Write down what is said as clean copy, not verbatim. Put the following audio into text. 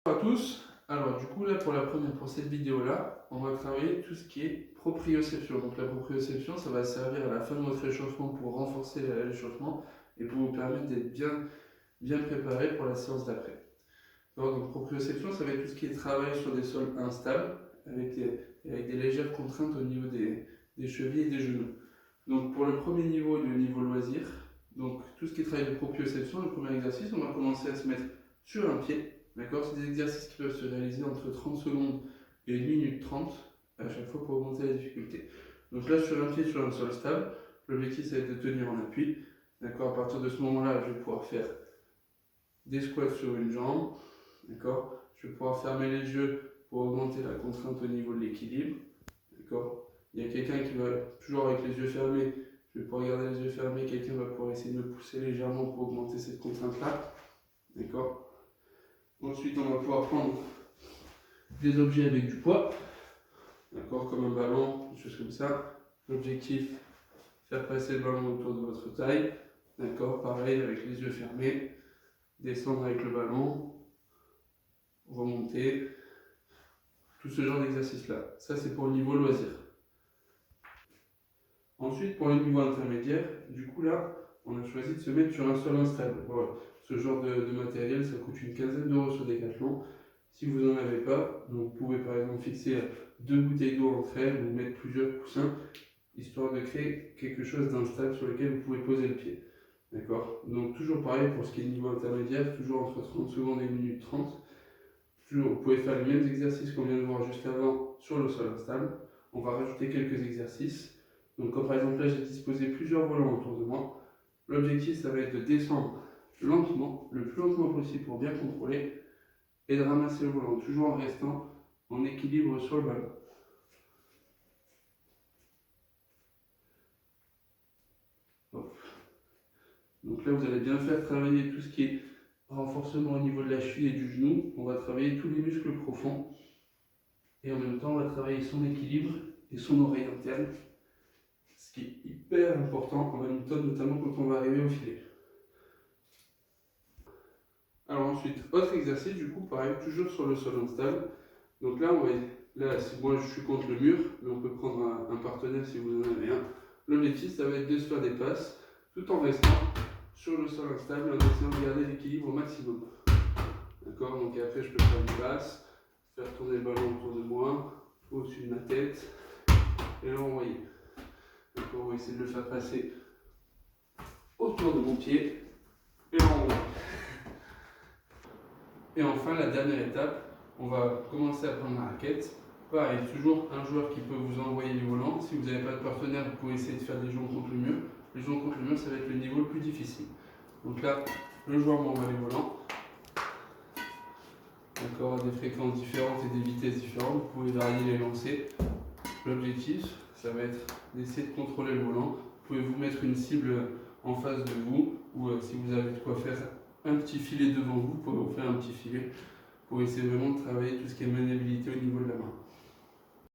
Bonjour à tous. Alors du coup là pour cette vidéo là, on va travailler tout ce qui est proprioception. Donc la proprioception, ça va servir à la fin de votre échauffement pour renforcer l'échauffement et pour vous permettre d'être bien préparé pour la séance d'après. Donc proprioception, ça va être tout ce qui est travail sur des sols instables avec des légères contraintes au niveau des chevilles et des genoux. Donc pour le premier niveau, le niveau loisir, donc tout ce qui est travail de proprioception, le premier exercice, on va commencer à se mettre sur un pied. D'accord, c'est des exercices qui peuvent se réaliser entre 30 secondes et 1 minute 30 à chaque fois pour augmenter la difficulté. Donc là, sur un pied, sur un sol stable, l'objectif c'est de tenir en appui. D'accord, à partir de ce moment-là, je vais pouvoir faire des squats sur une jambe. D'accord, je vais pouvoir fermer les yeux pour augmenter la contrainte au niveau de l'équilibre. D'accord, il y a quelqu'un qui va toujours avec les yeux fermés. Je vais pouvoir garder les yeux fermés. Quelqu'un va pouvoir essayer de me pousser légèrement pour augmenter cette contrainte-là. D'accord. Ensuite, on va pouvoir prendre des objets avec du poids, d'accord, comme un ballon, des choses comme ça. L'objectif, faire passer le ballon autour de votre taille, d'accord, pareil avec les yeux fermés, descendre avec le ballon, remonter, tout ce genre d'exercice-là. Ça, c'est pour le niveau loisir. Ensuite, pour le niveau intermédiaire, du coup là, on a choisi de se mettre sur un sol instable. Voilà. Ce genre de matériel, ça coûte une quinzaine d'euros sur Decathlon. Si vous n'en avez pas, donc vous pouvez par exemple fixer 2 bouteilles d'eau entre elles ou mettre plusieurs coussins, histoire de créer quelque chose d'instable sur lequel vous pouvez poser le pied. D'accord. Donc toujours pareil pour ce qui est niveau intermédiaire, toujours entre 30 secondes et 1 minute 30. Toujours, vous pouvez faire les mêmes exercices qu'on vient de voir juste avant sur le sol instable. On va rajouter quelques exercices. Donc comme par exemple là, j'ai disposé plusieurs volants autour de moi. L'objectif, ça va être de descendre lentement, le plus lentement possible pour bien contrôler, et de ramasser le volant, toujours en restant en équilibre sur le ballon. Hop. Donc là, vous allez bien faire travailler tout ce qui est renforcement au niveau de la cheville et du genou. On va travailler tous les muscles profonds. Et en même temps, on va travailler son équilibre et son oreille interne. Ce qui est hyper important en badminton, notamment quand on va arriver au filet. Alors ensuite, autre exercice, du coup, pareil, toujours sur le sol instable. Donc là, moi je suis contre le mur, mais on peut prendre un partenaire si vous en avez un. L'objectif, ça va être de se faire des passes, tout en restant sur le sol instable, en essayant de garder l'équilibre au maximum. D'accord, donc après je peux faire une passe, faire tourner le ballon autour de moi, au-dessus de ma tête, et l'envoyer. D'accord, on va essayer de le faire passer autour de mon pied, et l'envoyer. Et enfin, la dernière étape, on va commencer à prendre la raquette. Pareil, toujours un joueur qui peut vous envoyer les volants. Si vous n'avez pas de partenaire, vous pouvez essayer de faire des jambes contre le mur. Les jambes contre le mur, ça va être le niveau le plus difficile. Donc là, le joueur m'envoie les volants. D'accord, à des fréquences différentes et des vitesses différentes. Vous pouvez varier les lancers. L'objectif, ça va être d'essayer de contrôler le volant. Vous pouvez vous mettre une cible en face de vous, ou si vous avez de quoi faire un petit filet devant vous, vous pouvez vous faire un petit filet pour essayer vraiment de travailler tout ce qui est maniabilité au niveau de la main.